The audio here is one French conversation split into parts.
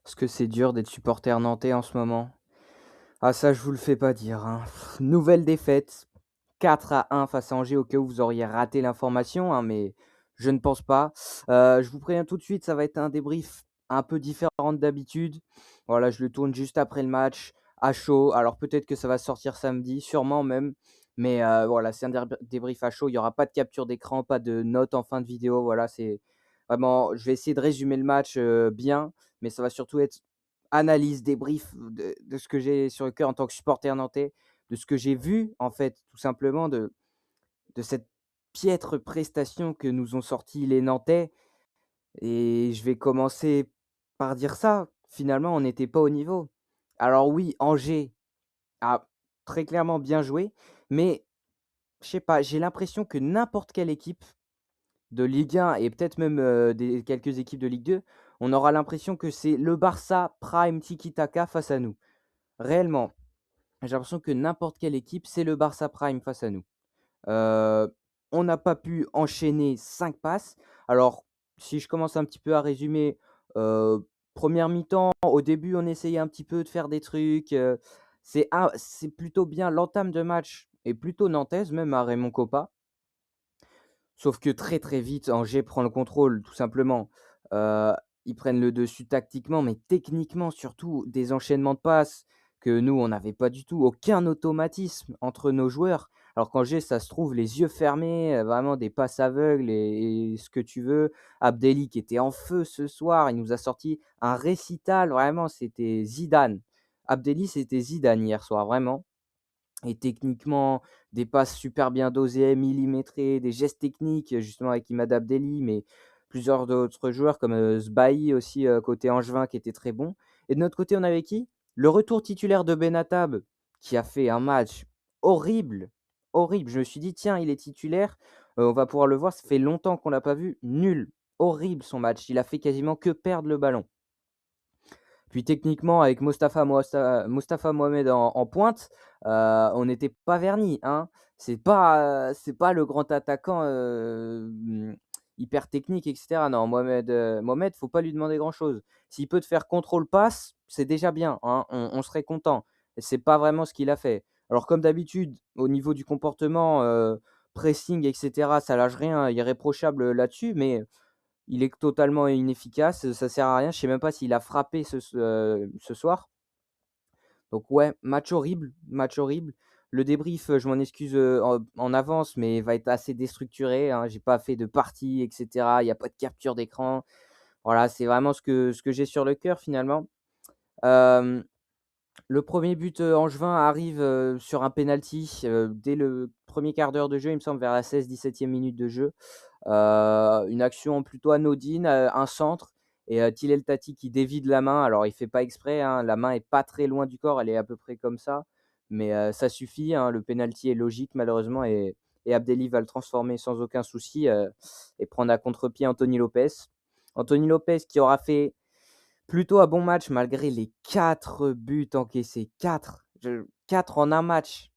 Parce que c'est dur d'être supporter nantais en ce moment. Ah ça, je vous le fais pas dire, hein. Nouvelle défaite, 4-1 face à Angers, au cas où vous auriez raté l'information, hein, mais je ne pense pas. Je vous préviens tout de suite, ça va être un débrief un peu différent de d'habitude. Voilà, je le tourne juste après le match, à chaud. Alors peut-être que ça va sortir samedi, sûrement même, mais voilà, c'est un débrief à chaud. Il y aura pas de capture d'écran, pas de notes en fin de vidéo. Voilà, c'est vraiment je vais essayer de résumer le match, bien, mais ça va surtout être analyse, débrief de ce que j'ai sur le cœur en tant que supporter nantais, de ce que j'ai vu, en fait, tout simplement de cette piètre prestation que nous ont sorti les Nantais. Et je vais commencer par dire ça, finalement, on n'était pas au niveau. Alors oui, Angers a très clairement bien joué, mais je sais pas, j'ai l'impression que n'importe quelle équipe de Ligue 1 et peut-être même, des quelques équipes de Ligue 2, on aura l'impression que c'est le Barça prime tiki taka face à nous. Réellement. J'ai l'impression que n'importe quelle équipe, c'est le Barça prime face à nous. Heu, on n'a pas pu enchaîner 5 passes. Alors, si je commence un petit peu à résumer, heu, 1 mi-temps, au début, on essayait un petit peu de faire des trucs, c'est plutôt bien. L'entame de match est plutôt nantaise, même à Raymond Kopa. Sauf que très, très vite, Angers prend le contrôle, tout simplement. Heu, ils prennent le dessus tactiquement, mais techniquement surtout, des enchaînements de passes que nous, on n'avait pas du tout. Aucun automatisme entre nos joueurs. Alors qu'Angers, ça se trouve les yeux fermés, vraiment des passes aveugles et ce que tu veux. Abdelli qui était en feu ce soir, il nous a sorti un récital, vraiment, c'était Zidane. Abdelli, c'était Zidane hier soir, vraiment. Et techniquement, des passes super bien dosées, millimétrées, des gestes techniques, justement avec Imad Abdelli, mais plusieurs d'autres joueurs comme, Sbahi aussi, côté angevin qui était très bon. Et de notre côté, on avait qui? Le retour titulaire de Benatab qui a fait un match horrible, horrible. Je me suis dit: «Tiens, il est titulaire, on va pouvoir le voir, ça fait longtemps qu'on l'a pas vu». Nul, horrible son match, il a fait quasiment que perdre le ballon. Puis techniquement avec Mostafa Mohamed en pointe, on n'était pas vernis, hein. C'est pas le grand attaquant, hyper technique et cetera. Non, Mohamed, faut pas lui demander grand-chose. S'il peut te faire contrôle passe, c'est déjà bien, hein, on serait content. Et c'est pas vraiment ce qu'il a fait. Alors comme d'habitude, au niveau du comportement, pressing et cetera, ça lâche rien, irréprochable, là-dessus, mais il est totalement inefficace, ça sert à rien. Je sais même pas s'il a frappé ce soir. Donc ouais, match horrible, match horrible. Le débrief, je m'en excuse, en avance, mais va être assez déstructuré, hein. J'ai pas fait de partie et cetera. Il y a pas de capture d'écran. Voilà, c'est vraiment ce que j'ai sur le cœur finalement. Hem, le premier but, angevin arrive, sur un penalty, dès le premier quart d'heure de jeu, il me semble vers la 16-17e minute de jeu. Une action plutôt anodine, un centre et Tillel Tati qui dévie de la main. Alors il fait pas exprès, hein, la main est pas très loin du corps, elle est à peu près comme ça, mais ça suffit, hein. Le penalty est logique malheureusement et Abdelli va le transformer sans aucun souci, et prendre à contre-pied Anthony Lopez. Anthony Lopez qui aura fait plutôt un bon match malgré les 4 buts encaissés. 4 en un match.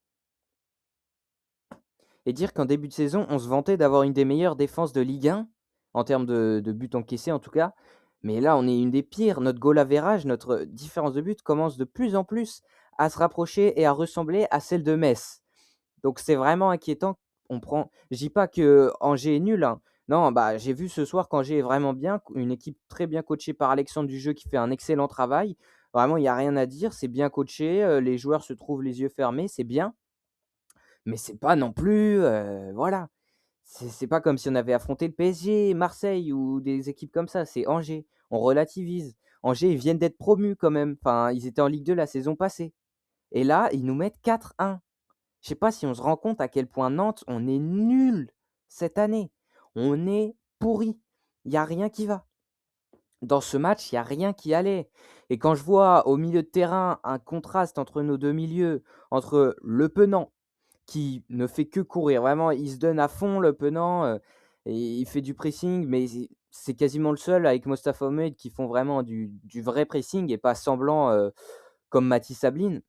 Et dire qu'en début de saison, on se vantait d'avoir une des meilleures défenses de Ligue 1, en termes de buts encaissés en tout cas. Mais là, on est une des pires. Notre goal average, notre différence de but commence de plus en plus à se rapprocher et à ressembler à celle de Metz. Donc c'est vraiment inquiétant. Je dis pas que Angers est nul, hein. Non, bah, j'ai vu ce soir qu'Angers est vraiment bien, une équipe très bien coachée par Alexandre Dujeu qui fait un excellent travail. Vraiment, il y a rien à dire, c'est bien coaché, les joueurs se trouvent les yeux fermés, c'est bien. Mais c'est pas non plus, voilà. C'est pas comme si on avait affronté le PSG, Marseille ou des équipes comme ça, c'est Angers. On relativise. Angers, ils viennent d'être promus quand même. Enfin, ils étaient en Ligue 2 la saison passée et là, ils nous mettent 4-1. Je sais pas si on se rend compte à quel point Nantes, on est nul cette année. On est pourri. Il y a rien qui va. Dans ce match, il y a rien qui allait et quand je vois au milieu de terrain un contraste entre nos 2 milieux, entre Le Penant qui ne fait que courir. Vraiment, il se donne à fond, le Penant, et il fait du pressing, mais c'est quasiment le seul avec Mostafa Mohamed qui font vraiment du vrai pressing et pas semblant, comme Mathys Ablin.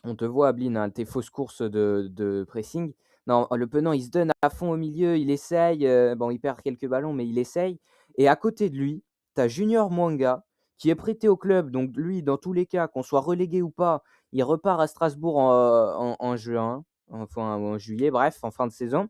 On te voit Ablin, hein, tes fausses courses de pressing. Non, le Penant, il se donne à fond au milieu, il essaye, bon, il perd quelques ballons, mais il essaye et à côté de lui, tu as Junior Mwanga qui est prêté au club. Donc lui, dans tous les cas, qu'on soit relégué ou pas, il repart à Strasbourg en juin, enfin en juillet, bref, en fin de saison.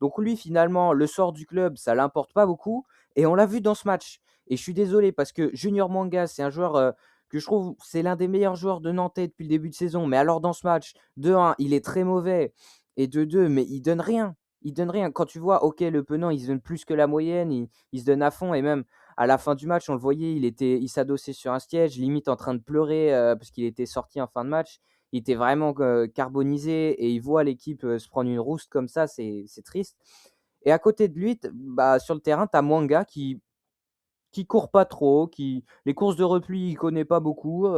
Donc lui, finalement, le sort du club, ça l'importe pas beaucoup et on l'a vu dans ce match et je suis désolé parce que Junior Manga, c'est un joueur, que je trouve c'est l'un des meilleurs joueurs de Nantais depuis le début de saison. Mais alors dans ce match, de 1, il est très mauvais et de 2, mais il donne rien. Il donne rien. Quand tu vois, OK, le Penant, il se donne plus que la moyenne, il se donne à fond et même à la fin du match, on le voyait, il s'adossait sur un siège, limite en train de pleurer, parce qu'il était sorti en fin de match. Il était vraiment, carbonisé et il voit l'équipe, se prendre une rouste comme ça, c'est triste et à côté de lui, bah, sur le terrain, tu as Mwanga qui court pas trop, qui les courses de repli, il connaît pas beaucoup,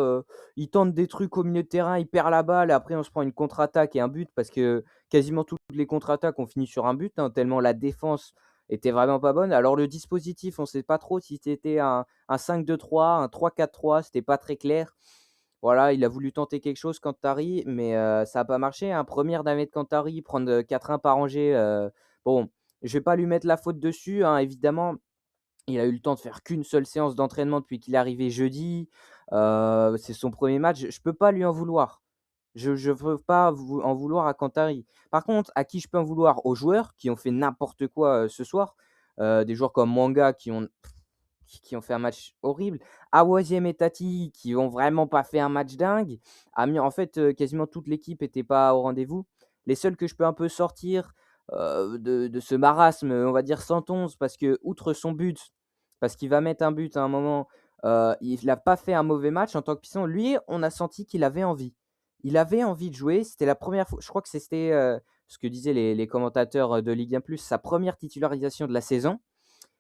il tente des trucs au milieu de terrain, il perd la balle, après on se prend une contre-attaque et un but parce que quasiment toutes les contre-attaques ont fini sur un but, hein, tellement la défense était vraiment pas bonne. Alors le dispositif, on sait pas trop si c'était un 5-2-3, un 3-4-3, c'était pas très clair. Voilà, il a voulu tenter quelque chose Kantari, mais ça a pas marché, hein. 1re d'Ahmed Kantari, prendre, 4-1 par Angers, bon, je vais pas lui mettre la faute dessus, hein, évidemment. Il a eu le temps de faire qu'une seule séance d'entraînement depuis qu'il est arrivé jeudi. C'est son premier match. Je peux pas lui en vouloir. Je veux pas en vouloir à Kantari. Par contre, à qui je peux en vouloir? Aux joueurs qui ont fait n'importe quoi, ce soir. Des joueurs comme Mwanga qui ont fait un match horrible. Awaziem et Tati qui ont vraiment pas fait un match dingue. Amir, en fait, quasiment toute l'équipe était pas au rendez-vous. Les seuls que je peux un peu sortir, de ce marasme, on va dire 111 parce que outre son but, parce qu'il va mettre un but à un moment, il n'a pas fait un mauvais match en tant que piston. Lui, on a senti qu'il avait envie. Il avait envie de jouer. C'était la première fois je crois que c'était, ce que disaient les commentateurs, de Ligue 1+, sa première titularisation de la saison.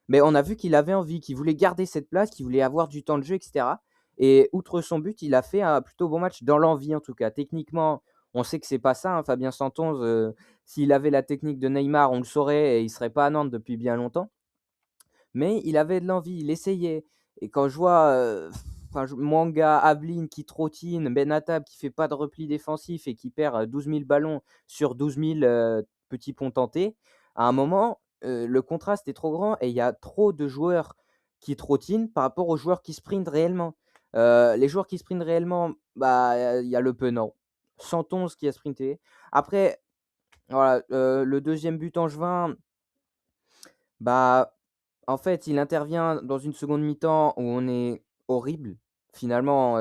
Mais on a vu qu'il avait envie, qu'il voulait garder cette place, qu'il voulait avoir du temps de jeu et cetera et outre son but, il a fait un plutôt bon match dans l'envie en tout cas. Techniquement, on sait que c'est pas ça, hein, Fabien Santonge, s'il avait la technique de Neymar, on le saurait et il serait pas à Nantes depuis bien longtemps. Mais il avait de l'envie, il essayait et quand je vois, enfin, Mwanga, Aveline qui trottine, Benatab qui fait pas de repli défensif et qui perd, 12 000 ballons sur 12 000, petits ponts tentés, à un moment, le contraste est trop grand et il y a trop de joueurs qui trottinent par rapport aux joueurs qui sprintent réellement. Les joueurs qui sprintent réellement, bah, il y a Le Penant, 111 qui a sprinté. Après, voilà, le 2e but angevin, bah, en fait, il intervient dans une seconde mi-temps où on est horrible. Finalement,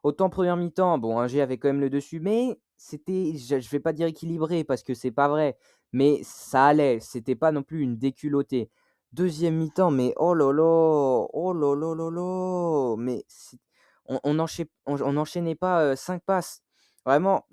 autant première mi-temps, bon, Angers avait quand même le dessus, mais c'était je vais pas dire équilibré parce que c'est pas vrai, mais ça allait, c'était pas non plus une déculottée. 2e mi-temps, mais oh là là! Oh là là là là! Mais on enchaînait pas, 5 passes. Vraiment,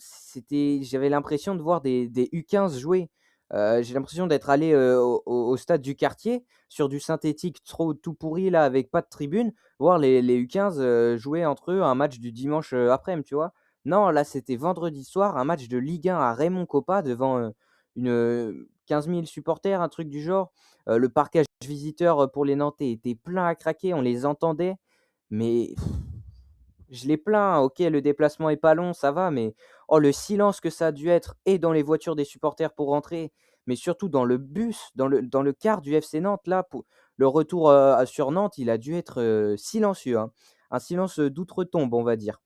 j'avais l'impression de voir des U15 jouer. J'ai l'impression d'être allé, au stade du quartier, sur du synthétique trop tout pourri là, avec pas de tribune, voir les U15, jouer entre eux un match du dimanche, après-midi, tu vois? Non, là, c'était vendredi soir, un match de Ligue 1 à Raymond Kopa devant, 15 000 supporters, un truc du genre. Le parcage visiteur, pour les Nantais était plein à craquer, on les entendait, mais je les plains, OK, le déplacement est pas long, ça va, mais oh, le silence que ça a dû être et dans les voitures des supporters pour rentrer, mais surtout dans le bus, dans le car du FC Nantes, là, pour le retour, sur Nantes, il a dû être, silencieux, hein. Un silence, d'outre-tombe, on va dire.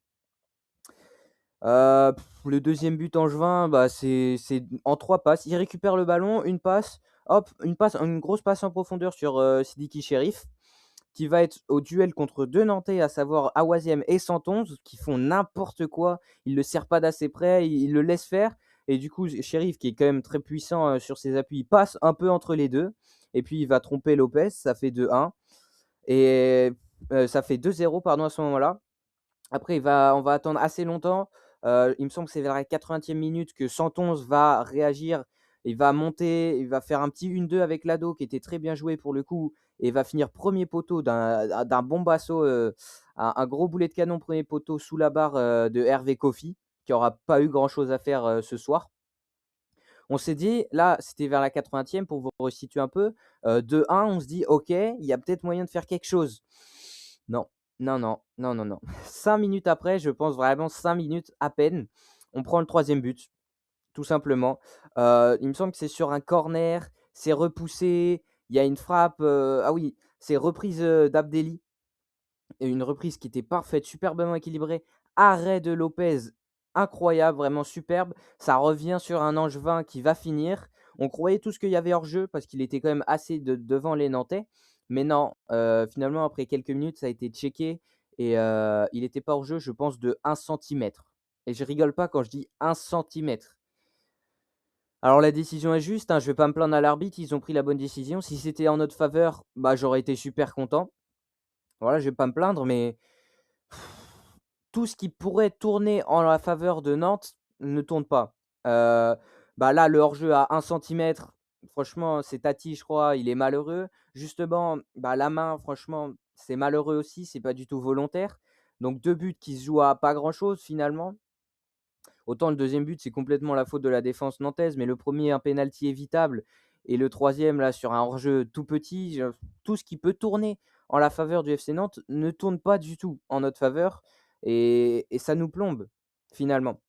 Le 2e but angevin, bah, c'est en 3 passes. Il récupère le ballon, une passe, hop, une grosse passe en profondeur sur, Sidiki Cherif qui va être au duel contre 2 Nantais, à savoir Awaziem et Santonge, qui font n'importe quoi. Il le serre pas d'assez près, il le laisse faire et du coup, Cherif, qui est quand même très puissant, sur ses appuis, il passe un peu entre les 2 et puis il va tromper Lopez, ça fait 2-1 et ça fait 2-0 pardon, à ce moment-là. Après on va attendre assez longtemps, il me semble que c'est vers la 80e minute que Santonge va réagir. Il va monter, il va faire un petit 1-2 avec l'ado qui était très bien joué pour le coup et va finir premier poteau d'un bombasso, un gros boulet de canon premier poteau sous la barre, de Hervé Kofi, qui aura pas eu grand chose à faire, ce soir. On s'est dit là, c'était vers la 80e pour vous resituer un peu, 2-1, on se dit: «OK, il y a peut-être moyen de faire quelque chose». Non, non, non, non, non, non. 5 minutes après, je pense vraiment 5 minutes à peine, on prend le 3e but, tout simplement. Il me semble que c'est sur un corner, c'est repoussé, il y a une frappe, ah oui, c'est reprise, d'Abdelli et une reprise qui était parfaite, superbement équilibrée. Arrêt de Lopez, incroyable, vraiment superbe. Ça revient sur un Angevin qui va finir. On croyait tous qu'il y avait hors-jeu parce qu'il était quand même assez devant les Nantais. Mais non, finalement, après quelques minutes, ça a été checké et il était pas hors-jeu, je pense, de 1 centimètre. Et je rigole pas quand je dis 1 centimètre. Alors la décision est juste, hein, je vais pas me plaindre à l'arbitre, ils ont pris la bonne décision. Si c'était en notre faveur, bah, j'aurais été super content. Voilà, je vais pas me plaindre, mais tout ce qui pourrait tourner en la faveur de Nantes ne tourne pas. Heu, Bah, là, le hors-jeu à 1 centimètre, franchement, c'est Tati, je crois, il est malheureux. Justement, bah, la main, franchement, c'est malheureux aussi, c'est pas du tout volontaire. Donc 2 buts qui se jouent à pas grand-chose finalement. Autant le deuxième but, c'est complètement la faute de la défense nantaise, mais le premier un pénalty évitable et le troisième là, sur un hors-jeu tout petit, tout ce qui peut tourner en la faveur du FC Nantes ne tourne pas du tout en notre faveur et ça nous plombe, finalement.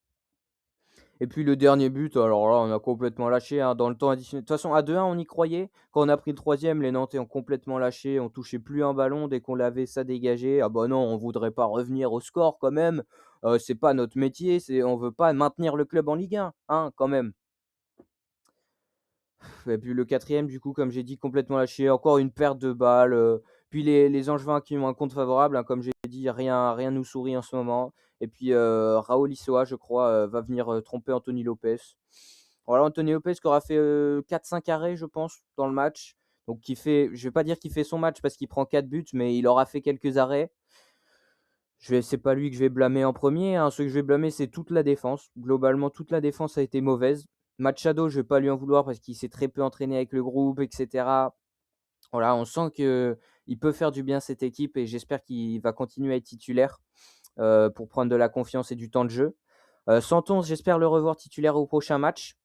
Et puis le dernier but, alors là, on a complètement lâché, hein, dans le temps additionnel. De toute façon, à 2-1, on y croyait. Quand on a pris le troisième, les Nantais ont complètement lâché. On touchait plus un ballon dès qu'on l'avait, ça dégageait. Ah bah non, on voudrait pas revenir au score quand même. C'est pas notre métier. On veut pas maintenir le club en Ligue 1, hein, quand même. Et puis le quatrième, du coup, comme j'ai dit, complètement lâché. Encore une perte de balles. Puis les Angevins qui ont un compte favorable, hein, comme j'ai dit, rien nous sourit en ce moment. Et puis Raoul Issoa, je crois, va venir tromper Anthony Lopez. Voilà, Anthony Lopez qui aura fait 4-5 arrêts, je pense, dans le match. Donc, je vais pas dire qu'il fait son match parce qu'il prend 4 buts, mais il aura fait quelques arrêts. C'est pas lui que je vais blâmer en premier, hein. Ce que je vais blâmer, c'est toute la défense. Globalement, toute la défense a été mauvaise. Machado, je vais pas lui en vouloir parce qu'il s'est très peu entraîné avec le groupe, etc. Voilà, on sent qu'il peut faire du bien à cette équipe et j'espère qu'il va continuer à être titulaire pour prendre de la confiance et du temps de jeu. Santon, j'espère le revoir titulaire au prochain match.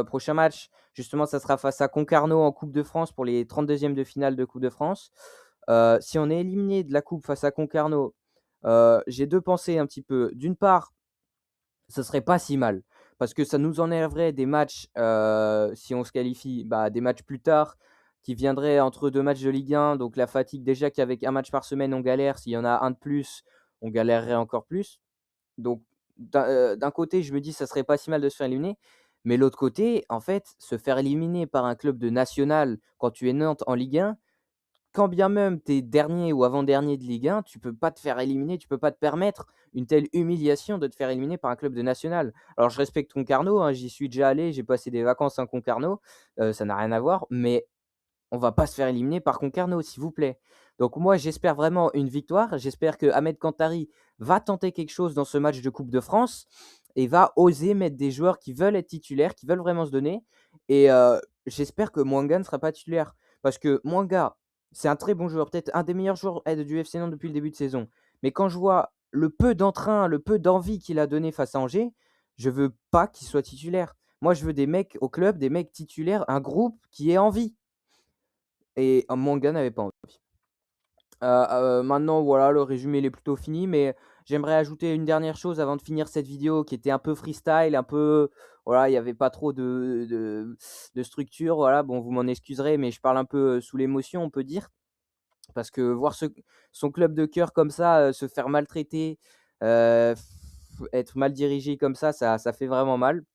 Prochain match, justement, ça sera face à Concarneau en Coupe de France pour les 32e de finale de Coupe de France. Si on est éliminé de la Coupe face à Concarneau, j'ai 2 pensées un petit peu. D'une part, ce serait pas si mal parce que ça nous enlèverait des matchs, si on se qualifie, bah, des matchs plus tard qui viendraient entre 2 matchs de Ligue 1. Donc la fatigue déjà qu'avec un match par semaine, on galère. S'il y en a un de plus, on galérerait encore plus. Donc d'un côté, je me dis: «Ça serait pas si mal de se faire éliminer», mais l'autre côté, en fait, se faire éliminer par un club de national quand tu es Nantes en Ligue 1, quand bien même tu es dernier ou avant-dernier de Ligue 1, tu peux pas te faire éliminer, tu peux pas te permettre une telle humiliation de te faire éliminer par un club de national. Alors je respecte Concarneau, hein, j'y suis déjà allé, j'ai passé des vacances à Concarneau, ça n'a rien à voir, mais on va pas se faire éliminer par Concarneau, s'il vous plaît. Donc moi, j'espère vraiment une victoire. J'espère que Ahmed Kantari va tenter quelque chose dans ce match de Coupe de France et va oser mettre des joueurs qui veulent être titulaires, qui veulent vraiment se donner. Et j'espère que Mwanga ne sera pas titulaire. Parce que Mwanga, c'est un très bon joueur, peut-être un des meilleurs joueurs du FC Nantes depuis le début de saison. Mais quand je vois le peu d'entrain, le peu d'envie qu'il a donné face à Angers, je veux pas qu'il soit titulaire. Moi, je veux des mecs au club, des mecs titulaires, un groupe qui ait envie. Et un manga n'avait pas envie. Maintenant, voilà, le résumé il est plutôt fini, mais j'aimerais ajouter une dernière chose avant de finir cette vidéo qui était un peu freestyle, un peu voilà, il y avait pas trop de structure, voilà. Bon, vous m'en excuserez, mais je parle un peu, sous l'émotion, on peut dire. Parce que voir son club de cœur comme ça, se faire maltraiter, heu, être mal dirigé comme ça fait vraiment mal.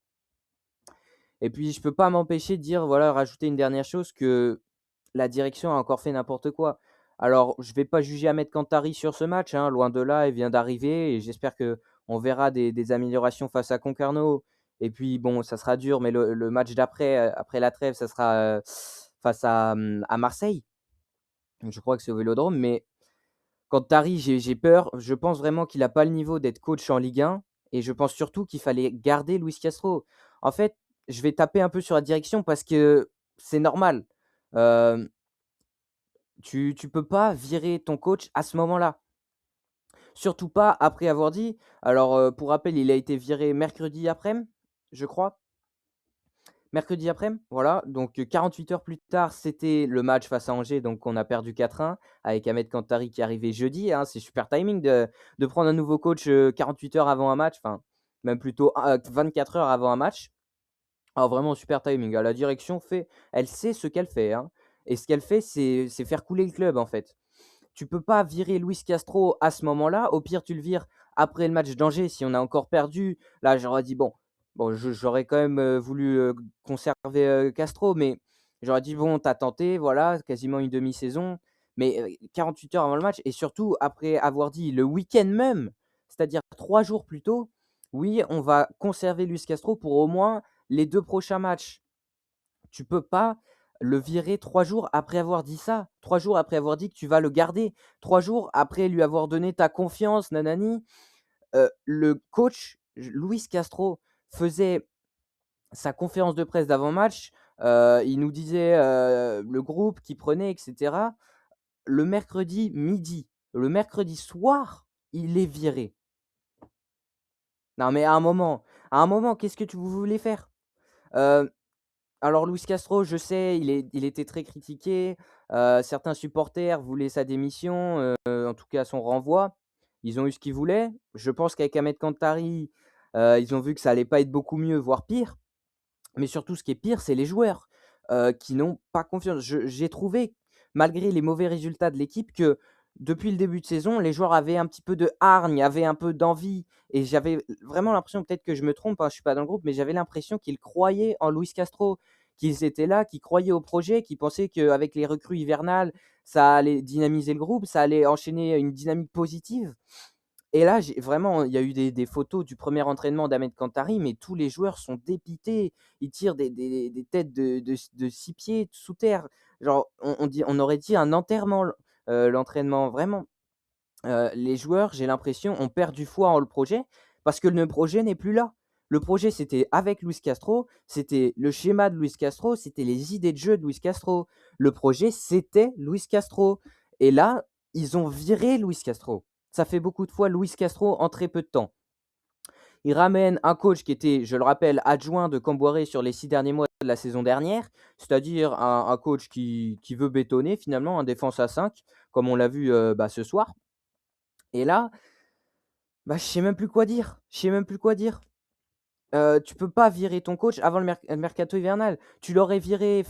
Et puis je peux pas m'empêcher de dire, voilà, rajouter une dernière chose, que la direction a encore fait n'importe quoi. Alors, je vais pas juger Ahmed Kantari sur ce match, hein, loin de là, il vient d'arriver et j'espère qu'on verra des améliorations face à Concarneau. Et puis bon, ça sera dur, mais le match d'après, après la trêve, ça sera, face à Marseille. Je crois que c'est au Vélodrome, mais Kantari, j'ai peur. Je pense vraiment qu'il a pas le niveau d'être coach en Ligue 1 et je pense surtout qu'il fallait garder Luis Castro. En fait, je vais taper un peu sur la direction parce que c'est normal. Hem tu peux pas virer ton coach à ce moment-là. Surtout pas après avoir dit alors, pour rappel, il a été viré mercredi après-midi, je crois. Mercredi après-midi, voilà, donc 48 heures plus tard, c'était le match face à Angers, donc on a perdu 4-1 avec Ahmed Kantari qui est arrivé jeudi, hein. C'est super timing de prendre un nouveau coach, 48 heures avant un match, enfin, même plutôt 24 heures avant un match. Alors vraiment super timing, hein. La direction elle sait ce qu'elle fait, hein, et ce qu'elle fait, c'est faire couler le club, en fait. Tu peux pas virer Luis Castro à ce moment-là. Au pire, tu le vires après le match d'Angers si on a encore perdu. Là, j'aurais dit bon, j'aurais quand même voulu conserver Castro, mais j'aurais dit bon, t'as tenté, voilà, quasiment une demi-saison. Mais 48 heures avant le match, et surtout après avoir dit le week-end même, c'est-à-dire 3 jours plus tôt, oui, on va conserver Luis Castro pour au moins les 2 prochains matchs. Tu peux pas le virer 3 jours après avoir dit ça, 3 jours après avoir dit que tu vas le garder, 3 jours après lui avoir donné ta confiance, nanani. Le coach, Luis Castro, faisait sa conférence de presse d'avant-match. Il nous disait le groupe qu'il prenait, etc. Le mercredi midi, le mercredi soir, il est viré. Non, mais à un moment, qu'est-ce que vous voulez faire? Euh, Alors Luis Castro, je sais, il était très critiqué. Certains supporters voulaient sa démission, en tout cas son renvoi. Ils ont eu ce qu'ils voulaient. Je pense qu'avec Ahmed Kantari, ils ont vu que ça allait pas être beaucoup mieux, voire pire. Mais surtout, ce qui est pire, c'est les joueurs, qui n'ont pas confiance. J'ai trouvé, malgré les mauvais résultats de l'équipe, que depuis le début de saison, les joueurs avaient un petit peu de hargne, avaient un peu d'envie, et j'avais vraiment l'impression, peut-être que je me trompe, hein, je ne suis pas dans le groupe, mais j'avais l'impression qu'ils croyaient en Luis Castro, qu'ils étaient là, qu'ils croyaient au projet, qu'ils pensaient qu'avec les recrues hivernales, ça allait dynamiser le groupe, ça allait enchaîner une dynamique positive. Et là, vraiment, il y a eu des photos du premier entraînement d'Ahmed Kantari, mais tous les joueurs sont dépités. Ils tirent des têtes de 6 pieds sous terre. Genre, on aurait dit un enterrement, l'entraînement. Vraiment, les joueurs, j'ai l'impression, ont perdu foi en le projet parce que le projet n'est plus là. Le projet, c'était avec Luis Castro, c'était le schéma de Luis Castro, c'était les idées de jeu de Luis Castro. Le projet, c'était Luis Castro. Et là, ils ont viré Luis Castro. Ça fait beaucoup de fois Luis Castro en très peu de temps. Il ramène un coach qui était, je le rappelle, adjoint de Camboiré sur les 6 derniers mois de la saison dernière, c'est-à-dire un coach qui veut bétonner finalement, un défense à 5, comme on l'a vu ce soir. Et là, je sais même plus quoi dire. Je sais même plus quoi dire. Tu peux pas virer ton coach avant le mercato hivernal. Tu l'aurais viré,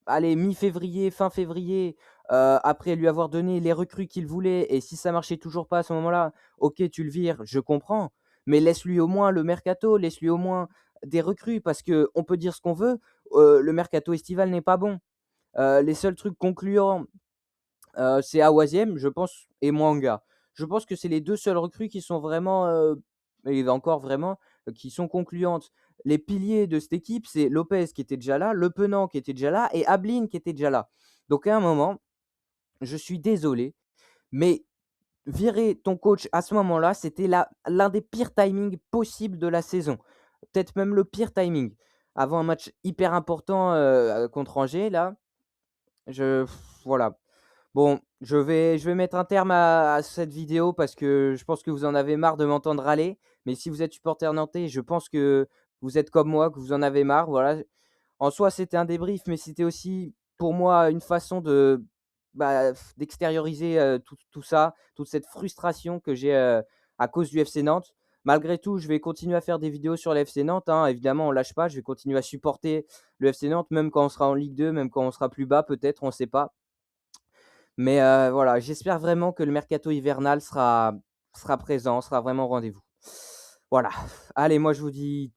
allez, mi-février, fin février, après lui avoir donné les recrues qu'il voulait, et si ça marchait toujours pas à ce moment-là, OK, tu le vires, je comprends. Mais laisse-lui au moins le mercato, laisse-lui au moins des recrues, parce qu'on peut dire ce qu'on veut, le mercato estival n'est pas bon. Les seuls trucs concluants, c'est Awaziem, je pense, et Mwanga. Je pense que c'est les 2 seules recrues qui sont vraiment, et encore vraiment, qui sont concluantes. Les piliers de cette équipe, c'est Lopez qui était déjà là, Le Penant qui était déjà là et Ablin qui était déjà là. Donc à un moment, je suis désolé, mais virer ton coach à ce moment-là, c'était l'un des pires timings possibles de la saison. Peut-être même le pire timing. Avant un match hyper important, contre Angers là, je voilà. Bon, je vais mettre un terme à cette vidéo parce que je pense que vous en avez marre de m'entendre râler. Mais si vous êtes supporter nantais, je pense que vous êtes comme moi, que vous en avez marre. Voilà. En soi, c'était un débrief, mais c'était aussi pour moi une façon d'extérioriser tout ça, toute cette frustration que j'ai à cause du FC Nantes. Malgré tout, je vais continuer à faire des vidéos sur le FC Nantes, hein. Évidemment, on ne lâche pas. Je vais continuer à supporter le FC Nantes, même quand on sera en Ligue 2, même quand on sera plus bas, peut-être, on ne sait pas. Mais voilà, j'espère vraiment que le mercato hivernal sera présent, sera vraiment au rendez-vous. Voilà. Allez, moi je vous dis